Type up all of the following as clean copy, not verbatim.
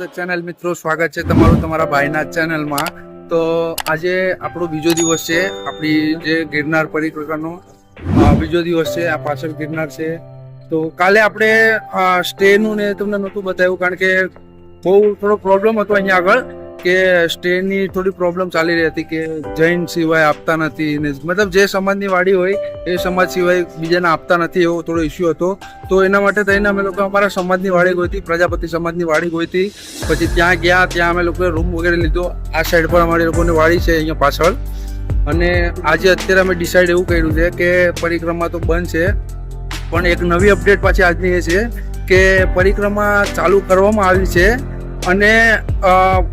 The channel મિત્રો, સ્વાગત છે તમારું તમારા ભાઈના ચેનલમાં. તો આજે આપણો બીજો દિવસ છે, આપણી જે ગિરનાર પરિક્રમાનો બીજો દિવસ છે. આ પાછળ ગિરનાર છે. તો કાલે આપણે સ્ટેનું ને તમને નહોતું બતાવ્યું, કારણ કે બહુ થોડો પ્રોબ્લેમ હતો અહીંયા આગળ, કે સ્ટેની થોડી પ્રોબ્લેમ ચાલી રહી હતી, કે જૈન સિવાય આપતા નથી ને, મતલબ જે સમાજની વાડી હોય એ સમાજ સિવાય બીજાને આપતા નથી, એવો થોડો ઇસ્યુ હતો. તો એના માટે થઈને અમે લોકો અમારા સમાજની વાડી ગઈ હતી, પ્રજાપતિ સમાજની વાડી ગઈ હતી. પછી ત્યાં ગયા, ત્યાં અમે લોકોએ રૂમ વગેરે લીધો. આ સાઈડ પર અમારી લોકોની વાડી છે અહીંયા પાછળ. અને આજે અત્યારે અમે ડિસાઈડ એવું કર્યું છે કે પરિક્રમા તો બંધ છે, પણ એક નવી અપડેટ પાછી આજની એ છે કે પરિક્રમા ચાલુ કરવામાં આવી છે. અને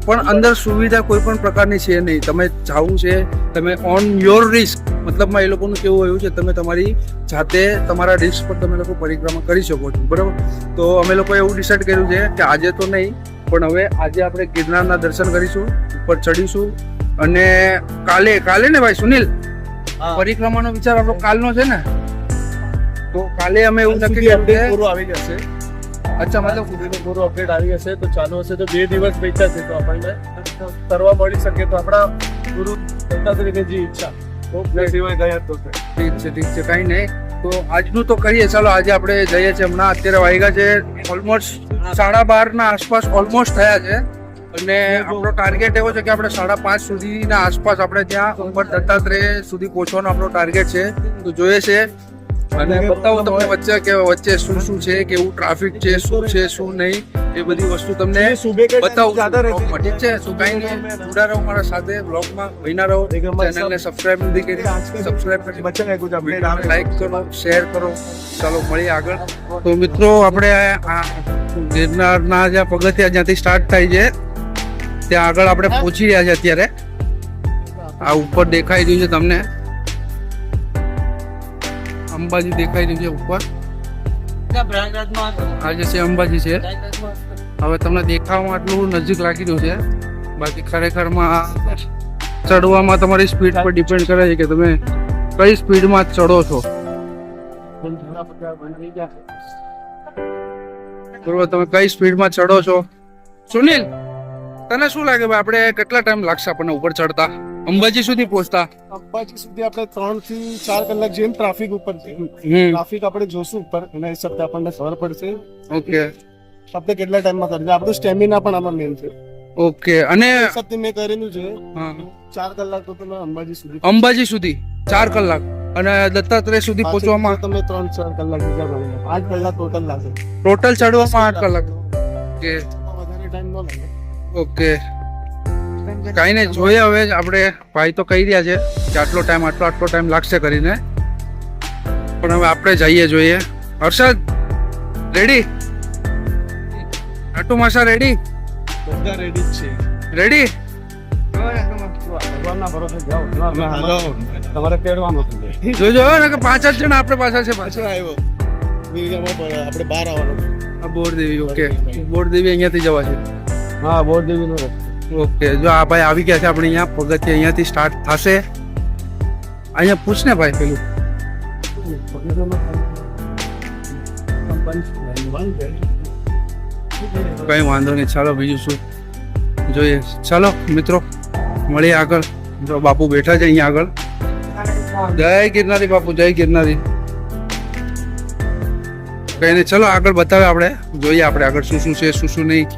પણ અંદર સુવિધા કોઈ પણ પ્રકારની છે નહીં. તમે જવું છે, તમે ઓન યોર રિસ્ક, મતલબમાં એ લોકોનું કેવું એવું છે, તમે તમારી જાતે તમારા રિસ્ક પર તમે લોકો પરિક્રમા કરી શકો છો, બરાબર. તો અમે લોકોએ એવું ડિસાઈડ કર્યું છે કે આજે તો નહીં, પણ હવે આજે આપણે ગિરનારના દર્શન કરીશું, ઉપર ચડીશું. અને કાલે ને ભાઈ સુનિલ, પરિક્રમાનો વિચાર આપણો કાલનો છે ને, તો કાલે અમે એવું નક્કી કર્યું કે પૂરું આવી જશે. અચ્છા, મતલબ પૂરું અપડેટ આવી જશે તો ચાલુ હશે તો 2 દિવસ બેઠા છે, તો આપણને કરવા મળી શકે. તો આપણા ગુરુ દત્તાત્રેયની જે ઈચ્છા સિવાય ગયા તો ઠીક છે, કઈ નહીં. તો આજનું તો કરીએ, ચાલો આજે આપણે જઈએ છીએ. હમણાં અત્યારે વાગ્યા છે ઓલમોસ્ટ 12:30 આસપાસ ઓલમોસ્ટ થયા છે. અને આપણો ટાર્ગેટ એવો છે કે આપણે 5:30 સુધીના આસપાસ આપણે ત્યાં ઉપર દત્તાત્રેય સુધી પહોંચવાનો આપણો ટાર્ગેટ છે. તો જોઈએ છે અને બતાવું તમને વચ્ચે શું છે, કેવું ટ્રાફિક છે, શું છે શું નહીં, એ બધી વસ્તુ તમને બતાવું. ઠીક છે, તો કઈ નહીં, જોડા રહો મારા સાથે, બ્લોગમાં બન્યા રહો. ચેનલને સબસ્ક્રાઇબ નથી કરી, સબસ્ક્રાઇબ કરી, લાઈક કરો, શેર કરો. ચાલો મળીએ આગળ. તો મિત્રો, આપણે આ ગિરનારના જ્યાં પગથિયા જ્યાંથી સ્ટાર્ટ થાય છે ત્યાં આગળ આપણે પહોંચી રહ્યા છે અત્યારે. આ ઉપર દેખાઈ રહ્યું છે તમને, અંબાજી દેખાઈ રહ્યું છે ઉપર. આ જે છે અંબાજી છે. હવે તમને દેખાવામાં આટલું નજીક લાગી રહ્યું છે, બાકી ખરેખરમાં ચડવામાં તમારી સ્પીડ પર ડિપેન્ડ કરે છે કે તમે કઈ સ્પીડમાં ચડો છો. બરોબર, તમે કઈ સ્પીડમાં ચડો છો. સુનિલ, તને શું લાગે ભાઈ, આપણે કેટલા ટાઈમ લાગશે આપણને ઉપર ચડતા, અંબાજી સુધી પહોંચતા? અંબાજી સુધી આપણે 3 થી 4 કલાક જેમ ટ્રાફિક ઉપર છે. ટ્રાફિક આપણે જોશું ઉપર, એના હિસાબથી આપણને ખબર પડશે ઓકે આપણે કેટલા ટાઈમમાં કરીએ. આપણું સ્ટેમિના પણ આમાં મેન છે. ઓકે. અને હિસાબથી મેં કરેલું છે 4 કલાક તો તમે અંબાજી સુધી 4 કલાક, અને દત્તાત્રેય સુધી પહોંચવામાં તમે 3-4 કલાક બીજા 8 કલાક ટોટલ લાગે. ટોટલ ચડવામાં 8 કલાક. ઓકે વધારે ટાઈમ ન લાગે. ઓકે, કઈ નહીં, જોઈએ. હવે આપણે ભાઈ તો કહી રહ્યા છે કે આટલો ટાઈમ લાગશે કરીને, પણ હવે આપણે જઈએ, જોઈએ. હર્ષદ રેડી? આટુ માસા રેડી? બધા રેડી જ છે. રેડી? ભગવાનના ભરોસે જાઓ. તમારે પહેરવાનું જોજો ને કે 5 જ જણા આપણે પાછળ છે. પાછળ આવ્યો આપણે બહાર આવવાનું. બોરદેવી. ઓકે, બોરદેવી અહીંયાથી જવા છે. હા, બોરદેવી નો ઓકે, જો આ ભાઈ આવી ગયા છે આપણે અહીંયા. પગથિયા અહીંયાથી સ્ટાર્ટ થશે. અહીંયા પૂછ ને ભાઈ પેલું. કઈ વાંધો નહીં, ચાલો બીજું શું જોઈએ. ચાલો મિત્રો, મળીએ આગળ. જો બાપુ બેઠા છે અહીંયા આગળ. જય ગિરનારી બાપુ, જય ગિરનારી. કઈ નહીં, ચલો આગળ બતાવે આપણે, જોઈએ આપણે આગળ શું છે શું નહીં.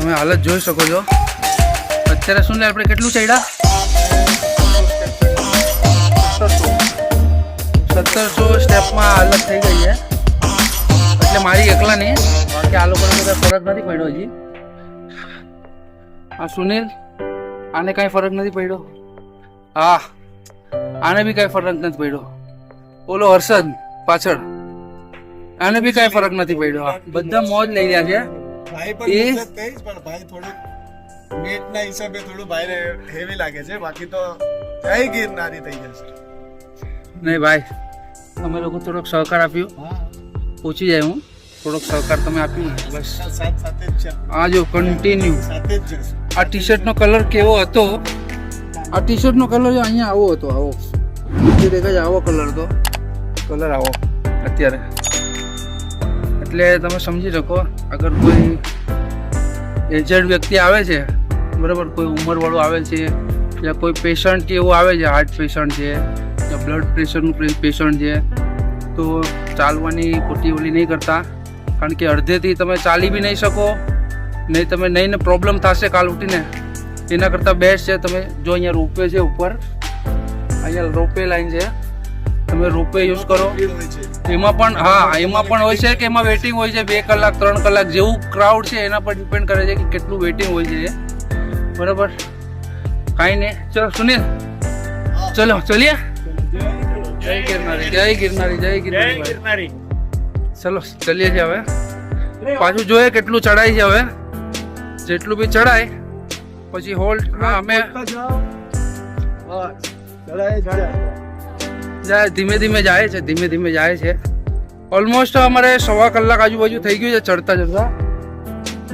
તમે હાલત જોઈ શકો છો અત્યારે. શું લે, આપણે કેટલું ચડ્યા? 1700 સ્ટેપમાં હાલત થઈ ગઈ છે. એટલે મારી એકલા નહીં, બાકી આ લોકોને બધા ફરક નથી પડ્યો હજી. આ સુનિલ, આને કાંઈ ફરક નથી પડ્યો. હા, આને બી કાંઈ ફરક નથી પડ્યો. ઓલો હર્ષદ પાછળ, આને બી કાંઈ ફરક નથી પડ્યો. બધા મોજ લઈ રહ્યા છે. ભાઈ પણ કહીશ, પણ ભાઈ થોડું વેટના હિસાબે થોડું ભાઈને હેવી લાગે છે, બાકી તો જય ગિરનારી થઈ જશે. નહીં ભાઈ, તમે લોકો થોડોક સહકાર આપ્યો, પહોંચી જાય હું. થોડોક સહકાર તમે આપ્યું ને બસ. સાથે જ છે, આ જો કન્ટિન્યુ. સાથે જ જશે. આ ટી શર્ટનો કલર કેવો હતો? આ ટી શર્ટનો કલર અહીંયા આવો હતો, આવો જે દેખાય આવો કલર હતો, કલર આવો અત્યારે. એટલે તમે સમજી શકો, અગર કોઈ એજડ વ્યક્તિ આવે છે, બરાબર, કોઈ ઉંમરવાળું આવે છે, યા કોઈ પેશન્ટ કે એવું આવે છે, હાર્ટ પેશન્ટ છે યા બ્લડ પ્રેશરનું પેશન્ટ છે, તો ચાલવાની ખોટી ઓલી નહીં કરતા. કારણ કે અડધેથી તમે ચાલી બી નહીં શકો, નહીં તમે નહીં પ્રોબ્લેમ થશે કાલ ઉઠીને. એના કરતાં બેસ્ટ છે તમે જો અહીંયા રોપવે છે ઉપર, અહીંયા રોપવે લાઈન છે, તમે રોપવે યુઝ કરો. એમાં પણ એમાં પણ હોય છે કે એમાં વેટિંગ હોય છે 2 કલાક 3 કલાક, જેવું ક્રાઉડ છે એના પર ડિપેન્ડ કરે છે કે કેટલું વેટિંગ હોય છે, બરાબર. કાંઈ નહીં, ચલો સુનિલ, ચલો ચલીએ. જય ગિરનારી, જય ગિરનારી, જય ગિરનારી. ચલો ચલીએ છીએ હવે. પાછું જોઈએ કેટલું ચડાય છે હવે. જેટલું બી ચડાય પછી હોલ્ડ. અમે જાય ધીમે ધીમે જાય છે, ધીમે ધીમે જાય છે. ઓલમોસ્ટ અમારે 1.25 કલાક આજુબાજુ થઈ ગયું છે ચડતા ચડતા.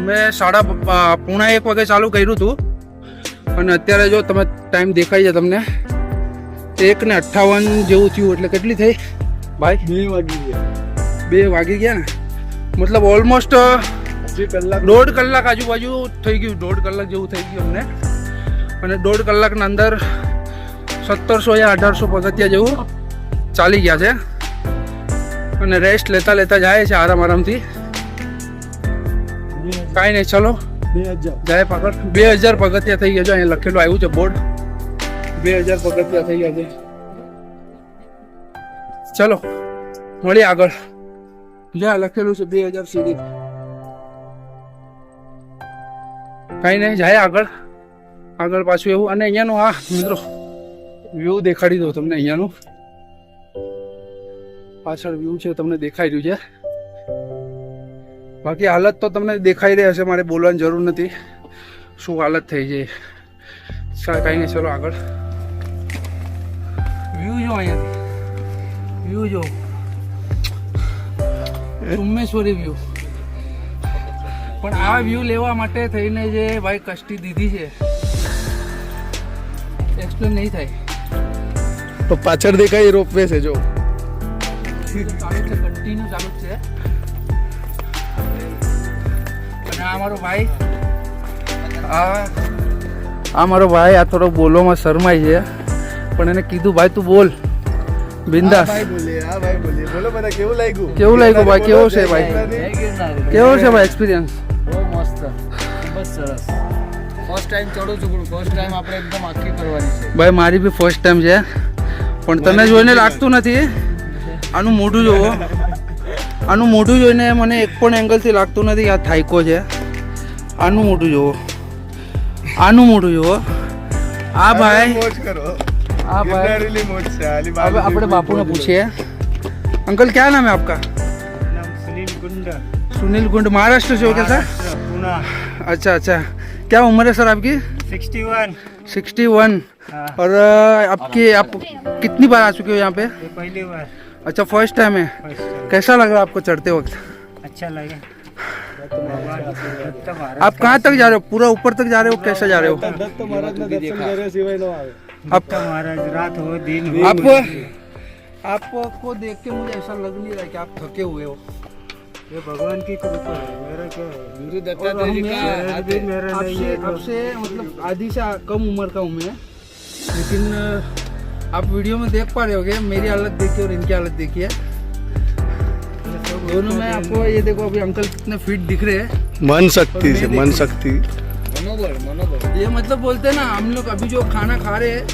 મેં 1:30 વાગે ચાલુ કર્યું હતું અને અત્યારે જો તમે ટાઈમ દેખાય છે તમને 1:58 જેવું થયું. એટલે કેટલી થઈ ભાઈ? 2 વાગી ગયા ને. મતલબ ઓલમોસ્ટ 1.5 કલાક આજુબાજુ થઈ ગયું, 1.5 કલાક જેવું થઈ ગયું અમને. અને 1.5 કલાકના અંદર 1700 યા 1800 પગથિયા જેવું ચાલી ગયા છે. અને રેસ્ટ લેતા લેતા જાય છે આરામથી. કાંઈ નહીં, ચલો જાય પાકડ. 2000 પગથિયા થઈ ગયા છે. અહીંયા લખેલું આવ્યું છે બોર્ડ, 2000 પગથિયા થઈ ગયા છે. ચલો મળીએ આગળ. જ્યાં લખેલું છે 2000 સીડી. કાંઈ નહીં, જાય આગળ આગળ પાછું એવું. અને અહીંયાનું હા મિત્રો વ્યૂ દેખાડી દઉં તમને. અહીંયાનું પાછળ વ્યૂ છે તમને દેખાઈ રહ્યું છે. બાકી હાલત તો તમને દેખાઈ રહી હશે, મારે બોલવાની જરૂર નથી શું હાલત થઈ છે. કાંઈ નહીં, ચલો આગળ. વ્યૂ જો અહીંયાથી, વ્યૂ જો ઉમેશ્વરી વ્યૂ. પણ આ વ્યૂ લેવા માટે થઈને જે ભાઈ કષ્ટી દીધી છે એક્સપ્લેન નહીં થાય. તો પાછળ દેખાય રોપવે છે જો. ચાલુ છે, કન્ટિન્યુ ચાલુ છે. અને આ મારો ભાઈ, આ મારો ભાઈ આ થોડો બોલોમાં શરમાય છે, પણ એને કીધું ભાઈ તું બોલ બિંદાસ. બોલો બધા કેવું લાગ્યું? કેવું લાગ્યું ભાઈ? કેવો છે ભાઈ? કેવો છે ભાઈ એક્સપિરિયન્સ? બહુ મસ્ત, ખૂબ જ સરસ. ફર્સ્ટ ટાઈમ ચડું છું, પણ ફર્સ્ટ ટાઈમ આપણે એકદમ આખી કરવાની છે. ભાઈ મારી બી ફર્સ્ટ ટાઈમ છે, પણ તને જોઈને લાગતું નથી. આનું મોઢું જોવો, આનું મોઢું જોઈને મને એક પણ એંગલથી લાગતું નથી આ થાયકો છે. આનું મોઢું જોવો, આનું મોઢું જોવો. આ ભાઈ, મોજ કરો. આ ભાઈ ગિરનારીલી મોજ છે. આલી अब अपने बापू ने पूछे अंकल क्या नाम है आपका? सुनील गुंड, सुनील गुंड. महाराष्ट्र से हो क्या सर? पुणे. अच्छा अच्छा. क्या उम्र है सर आपकी? 61. 61. और आप कितनी बार आ चुके हो यहाँ पे? पहली बार. अच्छा फर्स्ट टाइम है. कैसा लग रहा है आपको चढ़ते वक्त? अच्छा लगा. आप कहाँ तक जा रहे हो? पूरा ऊपर तक जा रहे हो? कैसे जा रहे हो? आप महाराज रात हो दिन हो. आपको देख के मुझे ऐसा लग नहीं रहा है कि आप थके हुए हो. ये भगवान की कृपा है. मेरा क्या है? गुरु और दत्तात्रेय मैं भी मेरा नहीं है. आपसे मतलब आधी से कम उम्र का हूँ मैं, लेकिन आप वीडियो में देख पा रहे होगे मेरी हालत देखिए और इनकी हालत देखिए. दोनों में आपको ये देखो अभी अंकल कितने फिट दिख रहे हैं. मन शक्ति से, मन शक्ति. ये मतलब बोलते हैं ना, हम लोग अभी जो खाना खा रहे हैं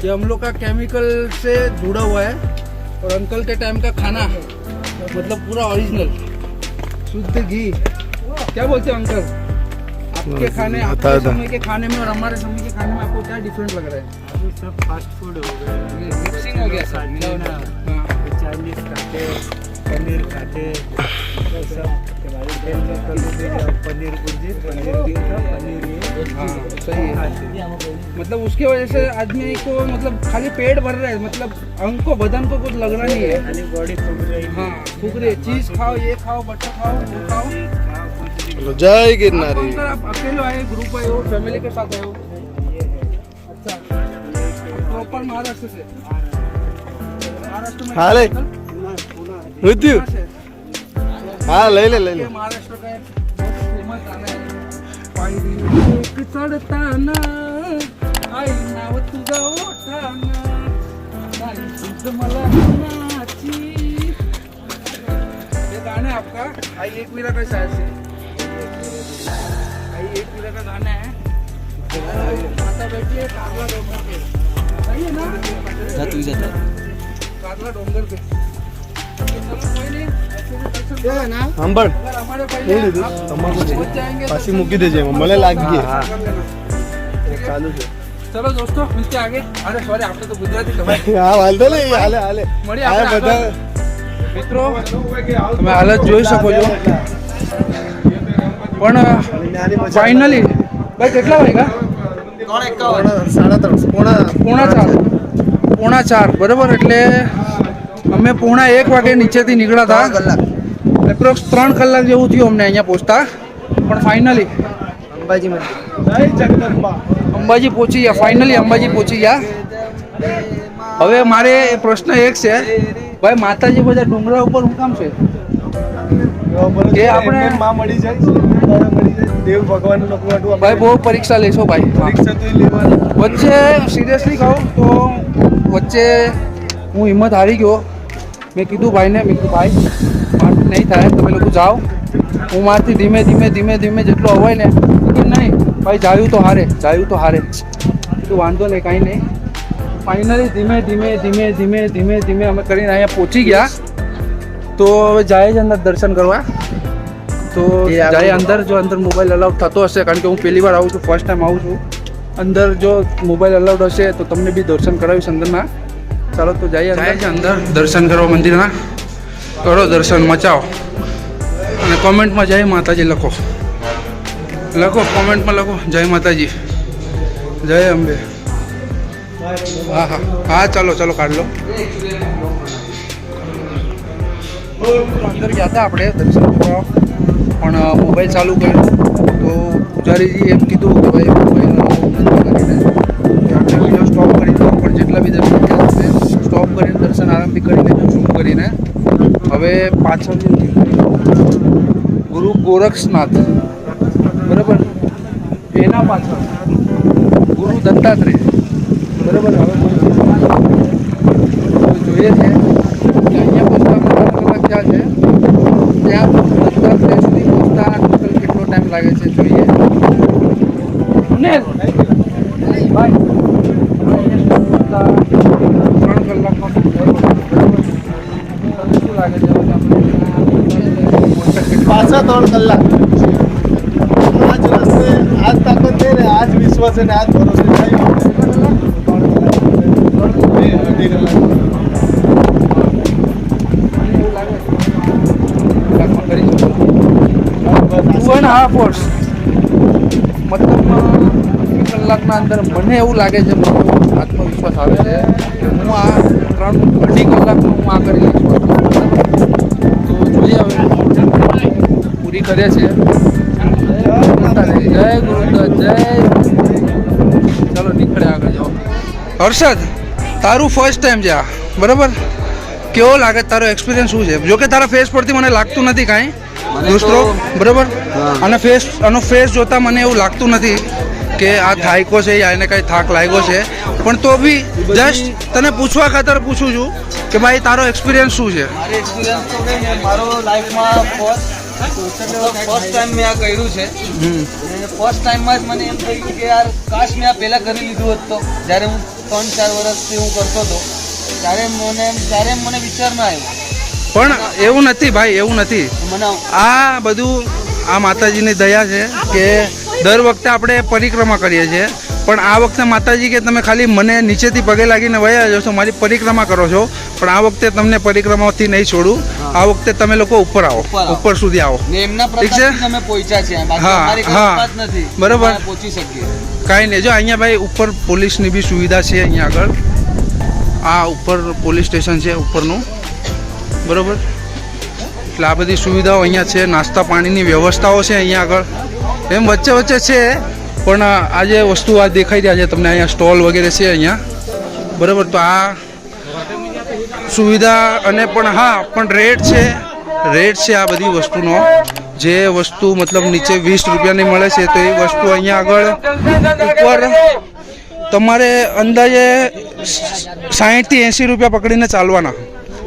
ये हम लोग का केमिकल से जुड़ा हुआ है, और अंकल के टाइम का खाना मतलब पूरा ओरिजिनल शुद्ध घी. क्या बोलते हैं अंकल? आपके खाने, आपके समय के खाने में और हमारे समय के खाने में आपको क्या डिफरेंट लग रहा है? अभी सब फास्ट फूड हो गया. मिक्सिंग हो गया सर. चाइनीज खाते, पनीर खाते, सब पनीर भुर्जी पनीर टिक्का पनीर हाँ सही है मतलब उसके वजह से आदमी को मतलब खाली पेट भर रहा है मतलब अंग को बदन को कुछ लग रहा नहीं है बॉडी फूक रही हाँ फूक रही है चीज खाओ ये खाओ बटर खाओ वो खाओ जय आप कौन सर आप अकेले आए ग्रुप आए हो फैमिली के साथ आए हो अच्छा प्रॉपर महाराष्ट्र से महाराष्ट्र में हाँ ले। विद यू कहाँ से? हाँ ले ले ले ये महाराष्ट्र का एक बहुत फेमस गाना है पायरी एक चढताना आई नाव तुझा ओठाना नाही तुझ मला मनाची ये गाना है आपका आई एक वीरा का शायद से आई एक वीरा का गाना है माता बेटी है कागला डोंगर पे सही है ना कागला डोंगर पे चलो कोई नहीं ऐसे भी दर्शन करो ना सांभळ अगर हमारे पहले आप पहुंच जाएंगे तो पासी मुकी दे मला लागी कर लेना। चालू છે चलो दोस्तों मिलते हैं आगे अरे सॉरी आपने तो गुजराती खबर હા વાંધો નહીં હાલે હાલે મળી આ આપણે બધા આગળ. મિત્રો તમે હાલત જોઈ શકો છો પણ ફાઇનલી ભાઈ કેટલા વાગ્યા પોણા ચાર બરાબર એટલે અમે પોણા 1 વાગે નીચેથી નીકળ્યા હતા એપ્રોક્સ 3 કલાક જેવું થયું અમને અહીંયા પહોંચતા પણ ફાઇનલી અંબાજી મંદિર જય જગદંબા અંબાજી પહોંચી ગયા ફાઇનલી અંબાજી પહોંચી ગયા હવે મારે પ્રશ્ન એક છે ભાઈ માતાજી બધા ડુંગરા ઉપર હું કામ છે કે આપણે માં મળી જાય મળી જાય દેવ ભગવાનનું નકરું આટલું ભાઈ બહુ પરીક્ષા લેશો ભાઈ પરીક્ષા તો લેવાની વચ્ચે સિરિયસલી કહું તો વચ્ચે હું હિંમત હારી ગયો મેં કીધું ભાઈને મેં કીધું ભાઈ મારથી નહીં થાય તમે લોકો જાઓ હું મારથી ધીમે ધીમે ધીમે ધીમે જેટલું અવાય ને કે નહીં ભાઈ જાયું તો હારે કીધું વાંધો નહીં કાંઈ નહીં ફાઇનલી ધીમે ધીમે ધીમે ધીમે ધીમે ધીમે અમે કરીને અહીંયા પહોંચી ગયા તો હવે જાય જ અંદર દર્શન કરવા તો જાય અંદર જો અંદર મોબાઈલ અલાઉડ થતો હશે કારણ કે હું પહેલી વાર આવું છું ફર્સ્ટ ટાઈમ આવું છું અંદર જો મોબાઈલ અલાઉડ હશે તો તમને બી દર્શન કરાવીશ અંદરના ચાલો તો જઈએ અંદર દર્શન કરવા મંદિરના કરો દર્શન મચાવો અને કોમેન્ટમાં જય માતાજી લખો કોમેન્ટમાં લખો જય માતાજી જય અંબે હા હા હા ચાલો ચાલો કાઢ લો અંદર ગયા હતા આપણે દર્શન કરવા પણ મોબાઈલ ચાલુ કર્યો તો પૂજારીજી એમ કીધું કે ભાઈ મોબાઈલ કરીને આપણે વિડીયો સ્ટોપ કરી દો પણ જેટલા બી દર્શન થયા છે સ્ટોપ કરીને દર્શન આરામથી કરી લેજો ઝૂમ કરીને હવે પાછળ ગુરુ ગોરક્ષનાથ બરાબર એના પાછળ ગુરુ દત્તાત્રેય બરાબર હવે જોઈએ છે કે અહીંયા પહોંચતા 3 કલાક થયા છે ત્યાં દત્તાત્રેય સુધી પહોંચતા ટોટલ કેટલો ટાઈમ લાગે છે જોઈએ ને ભાઈ પહોંચતા 3 કલાકમાં શું લાગે છે પાછા 3 કલાક આજ રસ્તે આજ તાકાત છે ને આજ વિશ્વાસ છે ને આજ ભરોસે થાય મતલબ કલાકના અંદર મને એવું લાગે છે મારો આત્મવિશ્વાસ આવે છે કે હું આ 3-2.5 કલાકમાં હું આ કરી લઈશ તો જોઈએ હવે પૂરી કરે છે જય ગુરુદત્ત જય ચાલો નીકળે આગળ જાઓ હર્ષદ તારું ફર્સ્ટ ટાઈમ છે આ બરાબર કેવો લાગે તારો એક્સપિરિયન્સ શું છે જો કે તારા ફેસ પરથી મને લાગતું નથી કાંઈ દોસ્તો બરાબર અને ફેસ જોતા મને એવું લાગતું નથી કે આ થાયકો છે યા એને કાંઈ થાક લાગ્યો છે પણ તો બી જસ્ટ તને પૂછવા ખાતર પૂછું છું કે ભાઈ તારો એક્સપિરિયન્સ શું છે મારો લાઈફમાં ફર્સ્ટ ટાઈમ મેં આ કર્યું છે ફર્સ્ટ ટાઈમમાં જ મને એમ થયું કે યાર કાશ મેં આ પહેલાં કરી લીધું હોત તો જ્યારે હું 3-4 વર્ષથી હું કરતો હતો ત્યારે મને વિચાર ના આવ્યો પણ એવું નથી ભાઈ એવું નથી મને આ બધું આ માતાજીની દયા છે કે દર વખતે આપણે પરિક્રમા કરીએ છીએ પણ આ વખતે માતાજી કે તમે ખાલી મને નીચેથી પગે લાગીને વયા જશો મારી પરિક્રમા કરો છો પણ આ વખતે તમને પરિક્રમાથી નહીં છોડું આ વખતે તમે લોકો ઉપર આવો, ઉપર આવો. ઉપર સુધી આવો. ને એમના ઠીક છે? પ્રતાપથી અમે પહોંચ્યા છીએ બાકી હા, અમારી કઈ હા. વાત નથી બરાબર. અમે પહોંચી શકીએ કાંઈ નહીં, જો અહીંયા ભાઈ ઉપર પોલીસની બી સુવિધા છે અહીંયા આગળ. આ ઉપર પોલીસ સ્ટેશન છે ઉપરનું, બરાબર. એટલે આ બધી સુવિધાઓ અહીંયા છે, નાસ્તા પાણીની વ્યવસ્થાઓ છે અહીંયા આગળ. એમ વચ્ચે વચ્ચે છે, પણ આ જે વસ્તુ આ દેખાઈ રહ્યા છે તમને અહીંયા સ્ટોલ વગેરે છે અહીંયા, બરાબર. તો આ સુવિધા અને પણ હા પણ રેટ છે આ બધી વસ્તુનો. જે વસ્તુ મતલબ નીચે 20 રૂપિયાની મળે છે તો એ વસ્તુ અહીંયા આગળ ઉપર તમારે અંદાજે 60 થી 80 રૂપિયા પકડીને ચાલવાના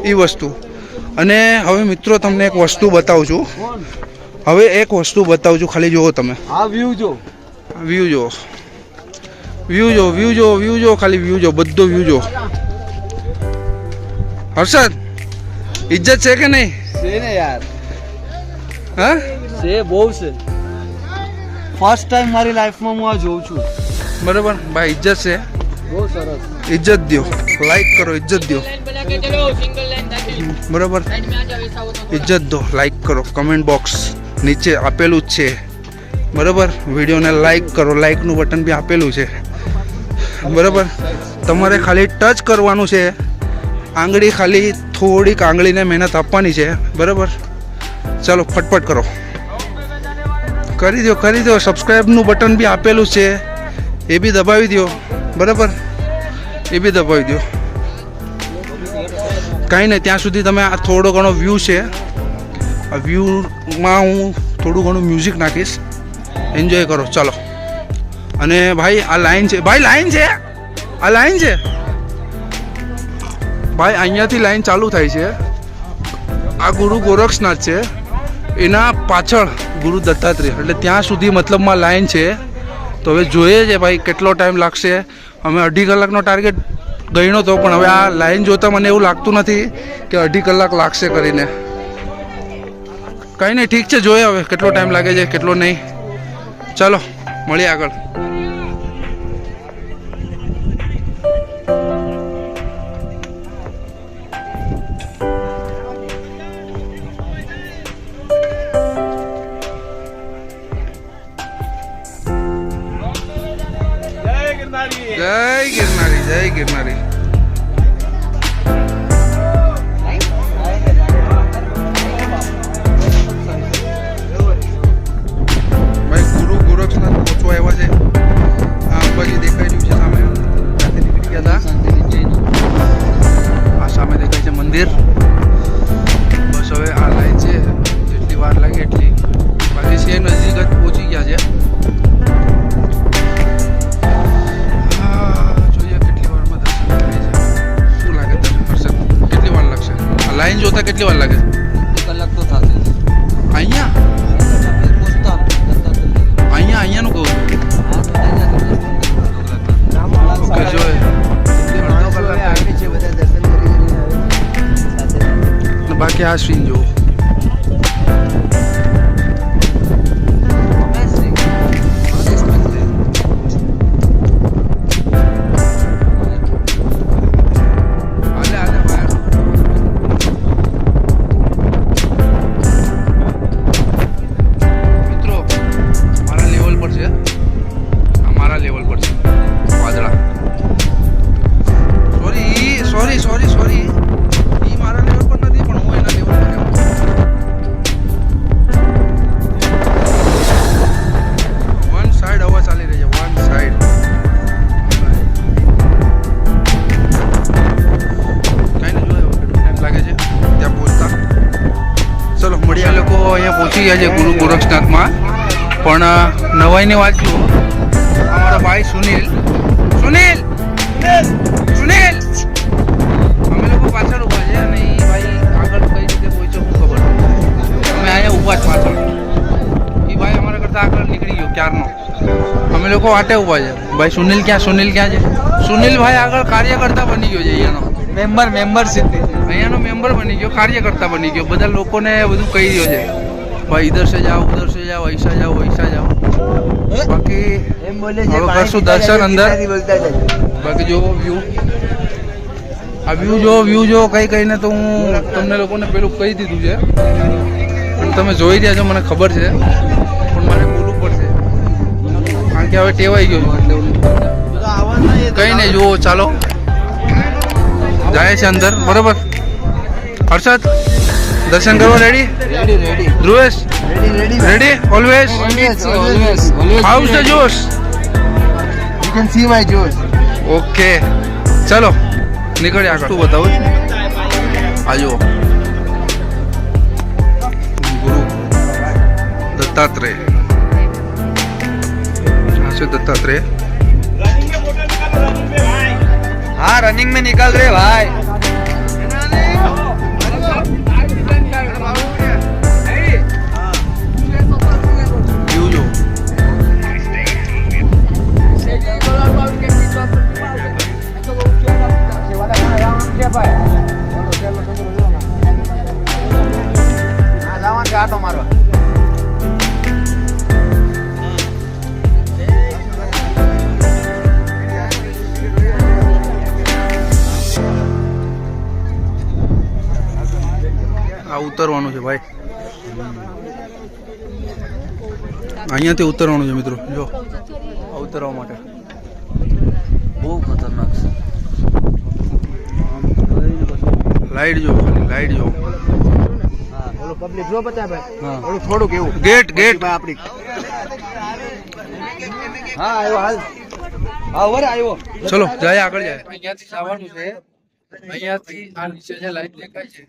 એ વસ્તુ. અને હવે મિત્રો તમને એક વસ્તુ બતાવું છું, ખાલી જુઓ તમે આ વ્યૂ જો વ્યૂ જો ખાલી વ્યૂ જો, બધો વ્યૂ જો. હર્ષદ, ઇજ્જત છે કે નહીં? છે ને યાર, હા છે બહુ છે. ફર્સ્ટ ટાઈમ મારી લાઈફમાં હું આ જોઉં છું. બરાબર ભાઈ, ઇજ્જત છે, બહુ સરસ. ઇજ્જત દો, લાઈક કરો, ઇજ્જત દો, બરાબર. ઇજ્જત દો, લાઈક કરો, કમેન્ટ બોક્સ નીચે આપેલું જ છે, બરાબર. વિડીયોને લાઈક કરો, લાઈકનું બટન બી આપેલું છે, બરાબર. તમારે ખાલી ટચ કરવાનું છે, આંગળી ખાલી થોડીક આંગળીને મહેનત આપવાની છે, બરાબર. ચાલો ફટફટ કરો, કરી દો. સબસ્ક્રાઈબનું બટન બી આપેલું છે, એ બી દબાવી દો, બરાબર. એ બી દબાવી દો. કાંઈ નહીં, ત્યાં સુધી તમે આ થોડો ઘણો વ્યૂ છે, આ વ્યૂમાં હું થોડું ઘણું મ્યુઝિક નાખીશ, એન્જોય કરો. ચાલો. અને ભાઈ આ લાઈન છે, ભાઈ અહીંયાથી લાઈન ચાલુ થાય છે. આ ગુરુ ગોરક્ષનાથ છે, એના પાછળ ગુરુ દત્તાત્રેય, એટલે ત્યાં સુધી મતલબમાં લાઈન છે. તો હવે જોઈએ છે ભાઈ કેટલો ટાઈમ લાગશે. અમે 2.5 કલાકનો ટાર્ગેટ ગણ્યો હતો, પણ હવે આ લાઈન જોતાં મને એવું લાગતું નથી કે 2.5 કલાક લાગશે કરીને. કંઈ નહીં, ઠીક છે, જોઈએ હવે કેટલો ટાઈમ લાગે છે કેટલો નહીં. ચાલો મળીએ આગળ. જય ગિરનારી. ભાઈ ગુરુ ગોરક્ષનાથ પહોંચવા આવ્યા છે. આ અંબાજી દેખાઈ રહ્યું છે સામે, ત્યાંથી નીકળી ગયા હતા. આ સામે દેખાય છે મંદિર. બસ હવે આ લાઈન છે, જેટલી વાર લાગે એટલી, બાકી છે નજીક જ પહોંચી ગયા છે. લાઈન જોતા કેટલી વાર લાગે? 2 કલાક તો થશે. અહીંયાનું કહું છું. ઓકે, જોઈએ. બાકી આ સીન જુઓ. સોરી ઈ મારા લેવલ પર નથી, પણ હું એના લેવલ પર છું. વન સાઈડ હવા ચાલી રહી છે, વન સાઈડ. કઈ નહીં, જોયો કેટલો ટાઈમ લાગે છે ત્યાં પહોંચતા. ચલો મળીએ. લોકો અહીંયા પહોંચી ગયા છે ગુરુ ગોરક્ષનાથમાં. પણ નવાઈની વાત જુઓ, અમારા ભાઈ સુનિલ અમે લોકો પાછળ ઊભા છે અને એ ભાઈ આગળ કઈ રીતે પહોંચ્યો શું ખબર. અમે અહીંયા ઊભા જ પાછળ. એ ભાઈ અમારા કરતાં આગળ નીકળી ગયો ક્યારનો. અમે લોકો વાટે ઊભા છે. ભાઈ સુનિલ ક્યાં છે? સુનિલ ભાઈ આગળ કાર્યકર્તા બની ગયો છે અહીંયાનો. મેમ્બરશિપ અહીંયાનો મેમ્બર બની ગયો, કાર્યકર્તા બની ગયો. બધા લોકોને બધું કહી રહ્યો છે, ભાઈ ઇધર સે જાઓ, ઉધર સે જાઓ, ऐसा जाओ. બાકી હવે કરશું દર્શન અંદર. બાકી જો વ્યૂ આ વ્યૂ જો કઈ કઈને તો હું તમને લોકોને પેલું કહી દીધું છે. તમે જોઈ રહ્યા છો, મને ખબર છે, પણ મારે બોલવું પડશે કારણ કે હવે ટેવાઈ ગયો છું. એટલે કઈ નહીં, જુઓ ચાલો જાય છે અંદર. બરોબર હર્ષદ, દર્શન કરવા ready? Dhruvesh ready? Always. How is the josh? You can see my juice. Okay ચલો નીકળીએ આગળ. શું બતાવું આ જુઓ, ગુરુ દત્તાત્રેય. આ છે દત્તાત્રેય. हाँ रनिंग में निकल रहे भाई. વ્યૂ જો. આ ઉતરવાનું છે ભાઈ, અહીંયાથી ઉતરવાનું છે મિત્રો. જો આ ઉતરવા માટે બહુ ખતરનાક છે. લાઈટ જો, ખાલી લાઈટ જો. પબ્લિક જો બતા ભાઈ, હા થોડુંક એવું ગેટ આપડી. હા આવ્યો હાલ. હા વરે આવ્યો. ચલો જાય આગળ જાય. અહીંયાથી જવાનું છે. અહીંયાથી આ નીચે જે લાઈટ દેખાય છે,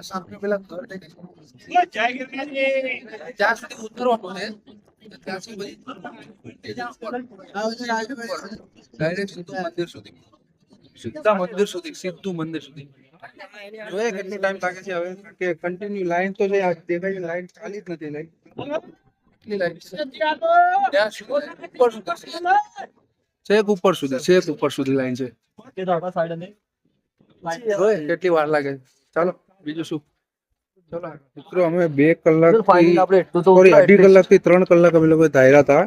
સામે પેલા ઘર દેખાય છે, ત્યાં સુધી ઉતરવાનું છે. ત્યાંથી બધી ડાયરેક્ટ સીધું મંદિર સુધી. જોઈએ કેટલો ટાઈમ લાગે છે હવે, કે કન્ટિન્યુ લાઈન તો છે. આ દેખાય છે લાઈન ચાલી જ નથી. લાઈન કેટલી લાઈન છે? ત્યાં સુધી છેક ઉપર સુધી લાઈન છે. જોઈએ કેટલી વાર લાગે. ચાલો બીજું શું. ચલો મિત્રો, અમે 2 કલાક સોરી 2.5 કલાકથી 3 કલાક અમે લોકો ધાર્યા હતા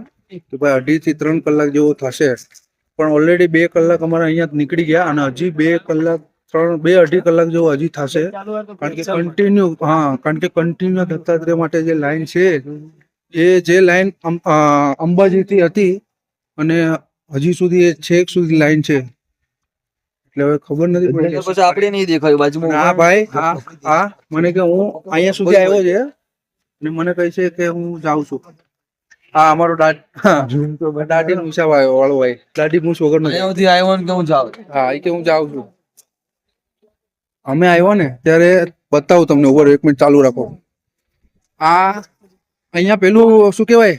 કે ભાઈ 2.5 થી 3 કલાક જેવો થશે, પણ ઓલરેડી 2 કલાક અમારા અહીંયા નીકળી ગયા અને હજી 2 કલાક 2.5 કલાક જેવો હજી થશે. કારણ કે કન્ટિન્યુ દત્તાત્રેય માટે જે લાઈન છે, એ જે લાઈન અંબાજીથી હતી અને હજી સુધી એ છેક સુધી લાઈન છે. એટલે હવે ખબર નથી પડી પછી આપણે નહીં દેખાયું બાજુમાં. હા ભાઈ, હા મને કે હું અહીંયા સુધી આવ્યો છે ને મને કહે છે કે હું જાઉં છું. હા અમારો દાઢી મૂછા વાળો ભાઈ, દાઢી મૂછ વગર નો. અહીંયાથી આવ્યો ને કે હું જાઉં. હા એ કે હું જાઉં છું. અમે આવ્યો ને ત્યારે બતાવું તમને. ઉપર 1 મિનિટ ચાલુ રાખો. આ અહીંયા પેલું શું કેવાય,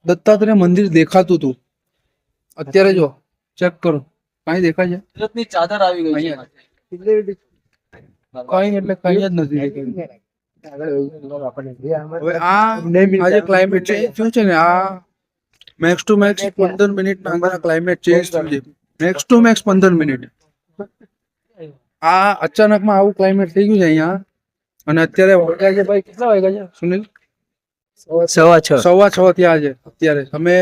દત્તાત્રેય મંદિર દેખાતું હતું. અત્યારે જો ચેક કરો, કઈ દેખાય છે? કુદરતની ચાદર આવી ગઈ છે. કઈ એટલે કઈ જ નથી દેખાતું. હવે આ જે ક્લાઇમેટ ચેન્જ થયું છે ને, આ મેક્સ ટુ મેક્સ 15 મિનિટના અંદર ક્લાઇમેટ ચેન્જ થયું છે. Max to max 15 minute. આ અચાનકમાં આવું ક્લાઇમેટ થઈ ગયું છે અહીંયા. અને અત્યારે વાગ્યા છે ભાઈ, કેટલા વાગ્યા છે સુનિલ? 6:15 થયા છે અત્યારે. અમે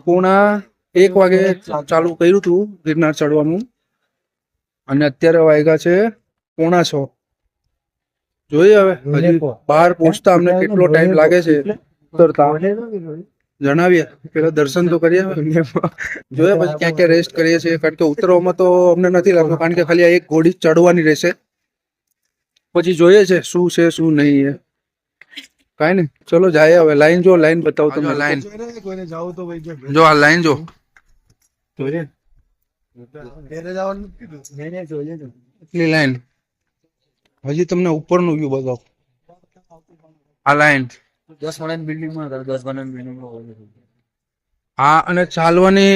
પોણા 1 વાગે ચાલુ કર્યું હતું ગિરનાર ચડવાનું અને અત્યારે વાગ્યા છે પોણા 6. જોઈએ હવે હજી બહાર પહોંચતા અમને કેટલો ટાઈમ લાગે છે ઉતરતા જણાવીએ. પેલા દર્શન તો કરીએ, જોઈએ પછી ક્યાં ક્યાં રેસ્ટ કરીએ છીએ. કારણ કે ઉતરવામાં તો અમને નથી લાગતું, કારણ કે ખાલી આ એક ઘોડી ચડવાની રહેશે. પછી જોઈએ છે શું છે શું નહીં. કાંઈ નહીં, ચલો જાય હવે. લાઈન જો, લાઈન બતાવો તમે. લાઈન જો, આ લાઈન જો. એટલી લાઈન. હજી તમને ઉપરનું વ્યૂ બતાવો. આ લાઈન 10 માળની બિલ્ડિંગમાં 10 માળની બિલ્ડિંગમાં. હા, અને ચાલવાની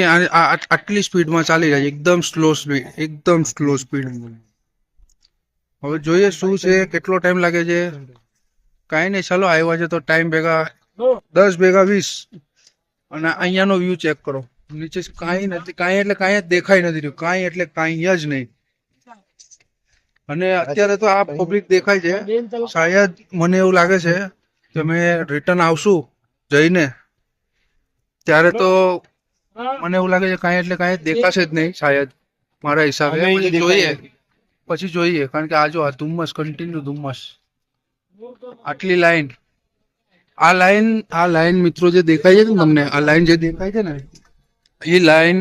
આટલી સ્પીડમાં ચાલી રહી છે. એકદમ સ્લો સ્પીડ. હવે જોઈએ શું છે, કેટલો ટાઈમ લાગે છે. કાંઈ નહીં, ચાલો આવ્યા છે તો ટાઈમ ભેગા 10 ભેગા 20. અને અહીંયાનો વ્યૂ ચેક કરો. નીચે કાંઈ નથી, કાંઈ એટલે કાંઈ જ દેખાઈ નથી રહ્યું. કાંઈ એટલે કાંઈ જ નહીં. અને અત્યારે તો આ પબ્લિક દેખાય છે. શાયદ મને એવું લાગે છે કે અમે રિટર્ન આવશું જઈને ત્યારે તો મને એવું લાગે છે કાંઈ એટલે કાંઈ દેખાશે જ નહીં શાયદ મારા હિસાબે. પછી જોઈએ કારણ કે આ જો આ ધુમ્મસ, કન્ટિન્યુ ધુમ્મસ, આટલી લાઈન, આ લાઈન મિત્રો જે દેખાય છે ને તમને, આ લાઈન જે દેખાય છે ને એ લાઈન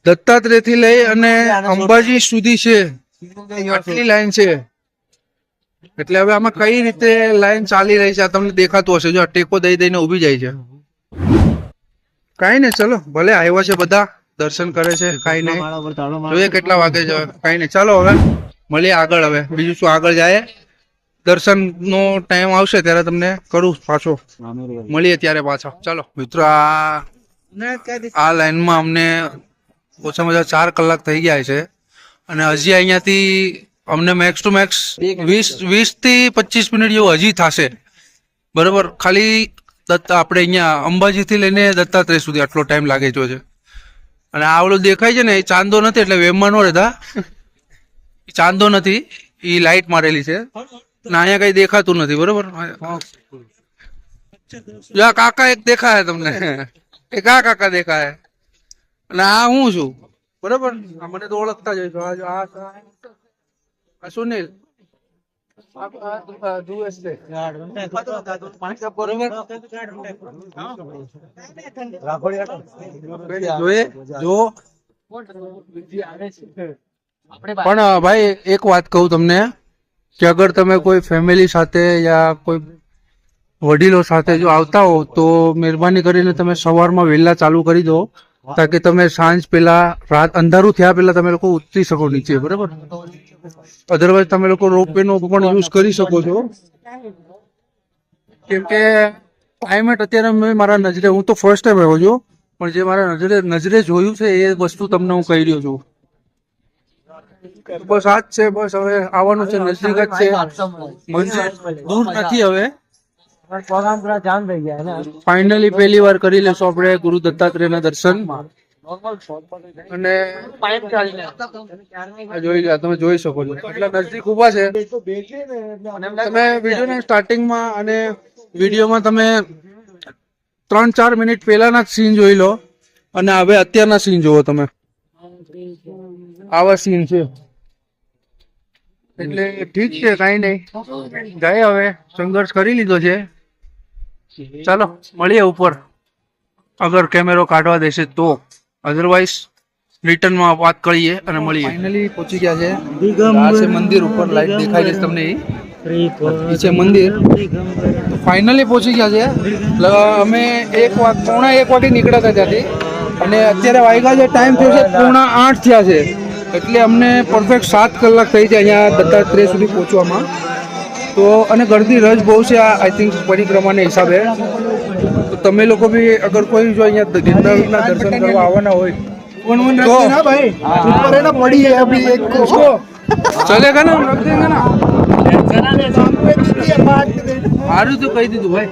દત્તાત્રેય થી લઈ અને અંબાજી સુધી છે. આટલી લાઈન છે એટલે હવે આમાં કઈ રીતે લાઈન ચાલી રહી છે આ તમને દેખાતું હશે. જો ટેકો દઈ દઈને ઉભી જાય છે. કઈ નહીં, ચલો ભલે આવ્યા છે બધા, દર્શન કરે છે, કઈ નહીં, જોઈએ કેટલા વાગે છે. કઈ નહીં, ચાલો હવે મળીએ આગળ. હવે બીજું શું, આગળ જાય દર્શન નો ટાઈમ આવશે ત્યારે તમને કરું પાછો, મળીએ ત્યારે પાછા. ચાલો મિત્રો, આ લાઈનમાં અમને ઓછામાં ઓછા 4 કલાક થઈ ગયા છે અને હજી અહીંયાથી અમને મેક્સ ટુ મેક્સ 20 થી 25 મિનિટ જેવું હજી થશે. બરોબર, ખાલી આપણે અહીંયા અંબાજી થી લઈને દત્તાત્રેય સુધી આટલો ટાઈમ લાગે છે. અને આ ઓલું દેખાય છે ને એ ચાંદો નથી, એટલે વેમમાં નો રહેતા, ચાંદો નથી, એ લાઈટ મારેલી છે અને અહીંયા કઈ દેખાતું નથી. બરોબર, કાકા એક દેખાય તમને, એક આ કાકા દેખાય અને આ હું છું. બરોબર, મને તો ઓળખતા જ હોય. આ સુનિલ, પણ ભાઈ એક વાત કહું તમને કે અગર તમે કોઈ ફેમિલી સાથે યા કોઈ વડીલો સાથે જો આવતા હો તો મહેરબાની કરીને તમે સવારમાં વહેલા ચાલુ કરી દો, તાકે તમે સાંજ પેલા, રાત અંધારું થયા પેલા તમે લોકો ઉતરી શકો નીચે. બરાબર, અધરવાઇઝ તમે લોકો રોપવે નો પણ યુઝ કરી શકો છો. કેમ કે ક્લાઇમેટ અત્યારે મેં મારા નજરે, હું તો ફર્સ્ટ ટાઈમ આવ્યો છું, પણ જે મારા નજરે જોયું છે એ વસ્તુ તમને હું કહી રહ્યો છું. બસ આ જ છે, બસ હવે આવવાનું છે, નજદીક જ છે, મંદિર દૂર નથી. હવે ફાઇનલી પહેલી વાર કરી લેશો આપણે ગુરુ દત્તાત્રેય ના દર્શન. અને જોઈ લો, તમે જોઈ શકો છો એટલા નજદીક ઉભા છે. તમે વિડીયોના સ્ટાર્ટિંગમાં અને વિડીયોમાં તમે 3-4 મિનિટ પહેલાના જ સીન જોઈ લો અને હવે અત્યારના સીન જોવો તમે. આવા સીન છે એટલે ઠીક છે, કઈ નહીં, જાય હવે સંઘર્ષ કરી લીધો છે. ચાલો મળીએ ઉપર, અગર કેમેરો કાઢવા દેશે તો, અધરવાઇઝ રિટર્નમાં વાત કરીએ અને મળીએ. ફાઇનલી પહોંચી ગયા છે. આ છે મંદિર, ઉપર લાઈટ દેખાય છે તમને, એ છે મંદિર. તો ફાઇનલી પહોંચી ગયા છે. અમે 1:45 વાગે નીકળ્યા હતા ત્યાંથી અને અત્યારે વાગ્યા છે, ટાઈમ થયો છે 7:45 થયા છે. એટલે અમને પરફેક્ટ 7 કલાક થઈ છે અહીંયા દત્તાત્રેય સુધી પહોંચવામાં. તો અને ગરદી રશ બહુ છે આઈ થિંક પરિક્રમાના હિસાબે. તો તમે લોકો બી અગર કોઈ જો અહીંયા ગિરનારના દર્શન કરવા આવવાના હોય તો ચલેગા ના, રખ દેંગે ના. સારું તો કહી દીધું ભાઈ.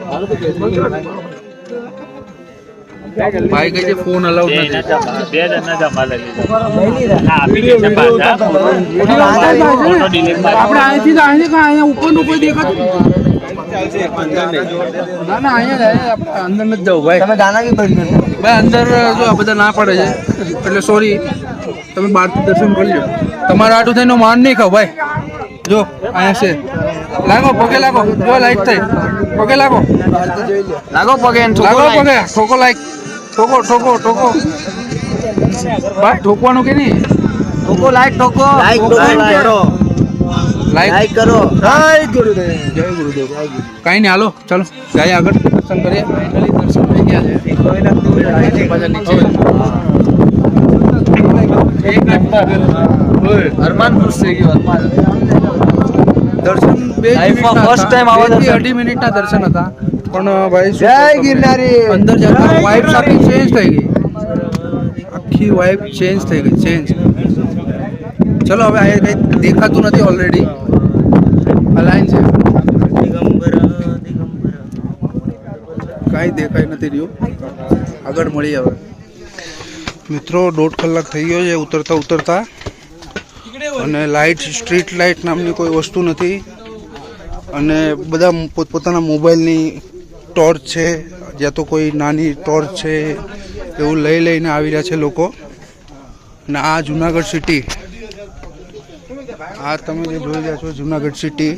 ભાઈ કહે છે ફોન અલાઉડ નથી. આપણે અહીંથી ઉપર નું કોઈ દેખાતું ના, ના અહીંયા આપણે અંદર નથી જવું ભાઈ. ભાઈ અંદર જો આ બધા ના પડે છે એટલે સોરી, તમે બહારથી દર્શન કરી લો. તમારા આટું થઈને માન નહીં ખાવ ભાઈ. જો અહીંયા છે, લાગો પગે લાગો, જો લાઈટ થઈ, પગે લાગો, પગે ઠોકો, લાઈક ઠોકો ભાઈ, ઠોકવાનું કે નહીં, ઠોકો, લાઈક કરો, લાઈક કરો. જય ગુરુદેવ. કઈ નહીં, હાલો ચાલો જાય આગળ, દર્શન કરીએ. ફાઇનલી દર્શન થઈ ગયા છે. અરમાન ખુશ થઈ ગયો. દર્શન 2-2.5 મિનિટના દર્શન હતા, પણ ભાઈ જય ગિરનારી અંદર જતા વાઇબ્સ આખી ચેન્જ થઈ ગઈ, આખી વાઇબ ચેન્જ થઈ ગઈ, ચેન્જ. ચલો હવે આ કંઈ દેખાતું નથી, ઓલરેડી આ લાઈન છે, કાંઈ દેખાઈ નથી રહ્યું. આગળ મળીએ હવે મિત્રો. 1.5 કલાક થઈ ગયો છે ઉતરતા અને લાઇટ, સ્ટ્રીટ લાઇટ નામની કોઈ વસ્તુ નથી અને બધા પોતપોતાના મોબાઈલની ટોર્ચ છે, જ્યાં તો કોઈ નાની ટોર્ચ છે એવું લઈને આવી રહ્યા છે લોકો. અને આ જુનાગઢ સિટી, આ તમે જે જોઈ રહ્યા છો જુનાગઢ સિટી.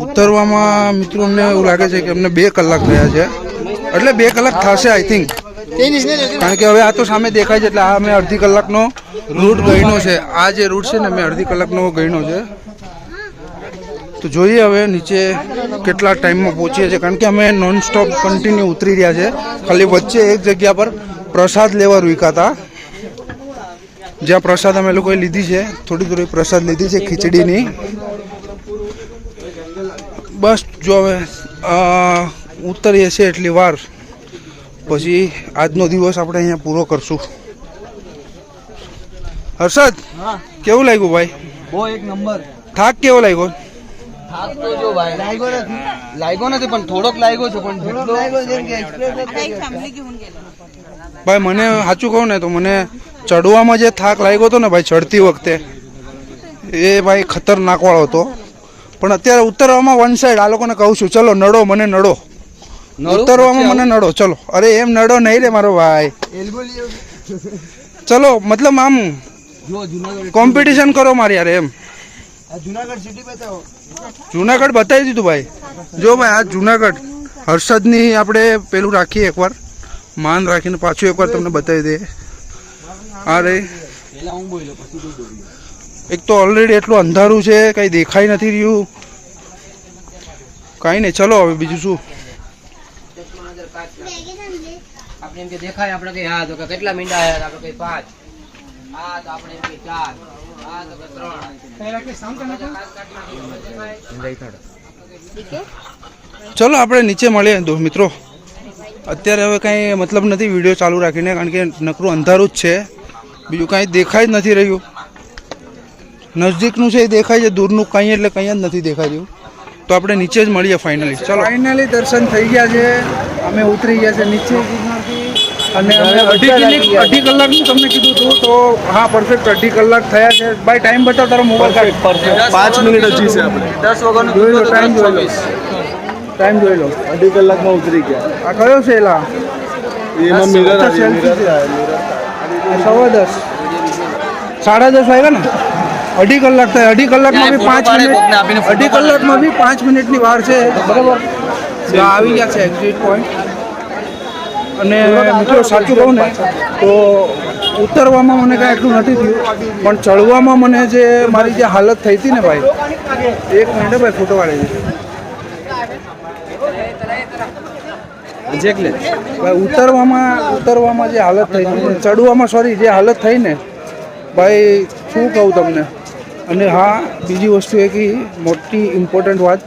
ઉતરવામાં મિત્રો અમને એવું લાગે છે કે અમને 2 કલાક થયા છે, એટલે 2 કલાક થશે આઈ થિંક, કારણ કે હવે આ તો સામે દેખાય છે. એટલે આ મેં અડધી કલાકનો રૂટ ગણ્યો છે. આ જે રૂટ છે ને મેં અડધી કલાકનો ગણ્યો છે. તો જોઈએ હવે નીચે કેટલા ટાઈમમાં પહોંચીએ છીએ, કારણ કે અમે નોન સ્ટોપ કન્ટિન્યુ ઉતરી રહ્યા છે. ખાલી વચ્ચે એક જગ્યા પર પ્રસાદ લેવા રૂક્યા હતા, જ્યાં પ્રસાદ અમે લોકોએ લીધી છે, થોડી પ્રસાદ લીધી છે ખીચડીની. બસ જો હવે ઉતરીએ છીએ એટલી વાર પછી આજનો દિવસ આપણે અહીંયા પૂરો કરશું. હર્ષદ, કેવું લાગ્યું ભાઈ? બહુ એક નંબર. થાક કેવો લાગ્યો? થાક તો જો ભાઈ લાગ્યો નથી, પણ થોડોક લાગ્યો છે, પણ જેટલો ભાઈ મને સાચું કહું ને તો મને ચડવામાં જે થાક લાગ્યો હતો ને ભાઈ, ચડતી વખતે એ ભાઈ ખતરનાક વાળો હતો. પણ અત્યારે ઉતરવામાં વન સાઈડ આ લોકોને કહું છું, ચલો નડો, મને નડો, ઉતરવામાં મને નડો, ચલો. અરે એમ નડો નહીં રે મારો ભાઈ, ચલો મતલબ આમ કોમ્પિટિશન કરો મારી યાર. એમ જુનાગઢ સિટી બતાવો. જુનાગઢ બતાવી દીધું ભાઈ. જો ભાઈ આ જુનાગઢ હર્ષદની આપણે પેલું રાખીએ એકવાર, માન રાખીને પાછું એકવાર તમને બતાવી દઈએ. આ રે એક તો ઓલરેડી એટલું અંધારું છે, કંઈ દેખાઈ નથી રહ્યું, કાંઈ નહીં. ચલો હવે બીજું શું, આપણે એમ કે દેખાય આપણે કે હા તો કે કેટલા મીંડા આયા આપણે કે 5, હા તો આપણે એમ કે 4, હા તો કે 3. ચલો આપણે નીચે મળીએ મિત્રો. અત્યારે હવે કાંઈ મતલબ નથી વિડીયો ચાલુ રાખીને, કારણ કે નકરું અંધારું જ છે, બીજું કાંઈ દેખાઈ જ નથી રહ્યું. નજદીકનું છે એ દેખાય છે, દૂરનું કંઈ એટલે કંઈ જ નથી દેખાઈ રહ્યું. તો આપણે નીચે જ મળીએ ફાઇનલી. ચલો ફાઇનલી દર્શન થઈ ગયા છે, અમે ઉતરી ગયા છે નીચે અને અમે અઢી કલાકનું તમને કીધું હતું. તો હા પરફેક્ટ 2.5 કલાક થયા છે. ભાઈ ટાઈમ બતાવ, તારો મોબાઈલ પરફેક્ટ 5 મિનિટ હજી છે આપણે. 10 વાગ્યાનું જોઈ લો, કીધું ટાઈમ હતું, જોઈ લો, 26. ટાઈમ જોઈ લો. 2.5 કલાકમાં ઉતરી ગયા. આ કયો છે એલા? એમાં મિરર અચ્છા, આવી, selfie મિરર છે. આવે, મિરર. 10:15 10:30 વાગ્યા ને. 2.5 કલાક થાય. 2.5 કલાકમાં બી 5 મિનિટ, 2.5 કલાકમાં બી 5 મિનિટની વાર છે, બરાબર. તો આવી ગયા છે એક્ઝિટ પોઈન્ટ. અને મિત્રો સાચું કહું ને તો ઉતરવામાં મને કાંઈ એટલું નથી થયું, પણ ચડવામાં મને જે મારી જે હાલત થઈ હતી ને ભાઈ, 1 મિનિટ ભાઈ ફોટો પાડી દીધી. ભાઈ ઉતરવામાં જે હાલત થઈ હતી, ચડવામાં સોરી જે હાલત થઈ ને ભાઈ, શું કહું તમને. અને હા બીજી વસ્તુ એ કે મોટી ઇમ્પોર્ટન્ટ વાત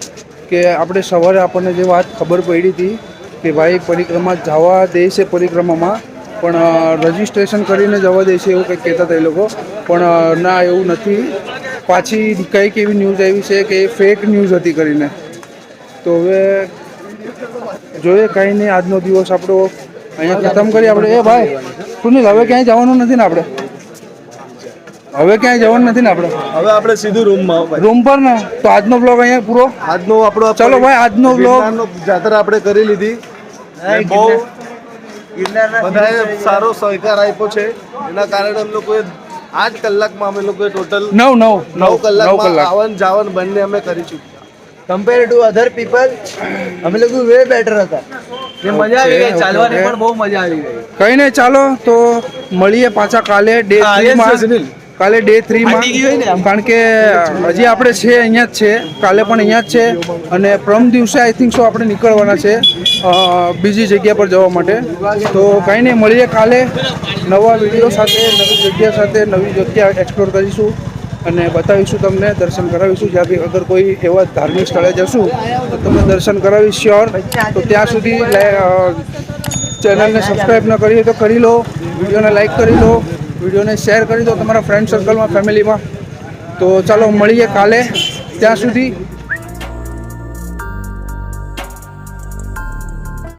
કે આપણે સવારે આપણને જે વાત ખબર પડી હતી કે ભાઈ પરિક્રમા જવા દે છે પરિક્રમામાં, પણ રજિસ્ટ્રેશન કરીને જવા દે છે એવું કંઈક કહેતા હતા એ લોકો. પણ ના, એવું નથી. પાછી કંઈક એવી ન્યૂઝ આવી છે કે એ ફેક ન્યૂઝ હતી કરીને. તો હવે જોઈએ, કાંઈ નહીં, આજનો દિવસ આપણો અહીંયા ખતમ કરીએ આપણે. એ ભાઈ સુનિલ, હવે ક્યાંય જવાનું નથી ને આપણે? હવે ક્યાંય જવાનું નથી ને આપણે? હવે આપણે સીધું રૂમમાં ભાઈ. રૂમ પર ને. તો આજનો બ્લોગ અહીંયા પૂરો. આજનો આપણો ચલો ભાઈ, આજનો બ્લોગ ગિરનારનો જાત્રા આપણે કરી લીધી. અને બહુ બધાએ સારો સહકાર આપ્યો છે. એના કારણે અમે લોકોએ 8 કલાકમાં અમે લોકોએ ટોટલ 9 કલાકમાં આવન જાવન બંને અમે કરી ચૂક્યા. કમ્પેર ટુ અધર પીપલ અમે લોકો વે બેટર હતા. મજા આવી ગઈ, ચાલવાની પણ બહુ મજા આવી ગઈ. કઈ નહીં, ચાલો તો મળીએ પાછા કાલે ડે 3 માં. કાલે ડે 3 માં, કારણ કે હજી આપણે છે અહીંયા જ છે, કાલે પણ અહીંયા જ છે. અને પ્રમ દિવસે આઈ થિંક સો આપણે નીકળવાના છે બીજી જગ્યા પર જવા માટે. તો કંઈ નહીં, મળીએ કાલે નવા વિડીયો સાથે, નવી જગ્યા સાથે, નવી જગ્યા એક્સપ્લોર કરીશું અને બતાવીશું તમને, દર્શન કરાવીશું. જ્યાં બી અગર કોઈ એવા ધાર્મિક સ્થળે જશું તો તમને દર્શન કરાવીશ શ્યોર. તો ત્યાં સુધી ચેનલને સબસ્ક્રાઈબ ન કરી તો કરી લો, વિડીયોને લાઈક કરી લો, વિડીયોને શેર કરી દો તમારા ફ્રેન્ડ સર્કલમાં, ફેમિલીમાં. તો ચાલો મળીએ કાલે, ત્યાં સુધી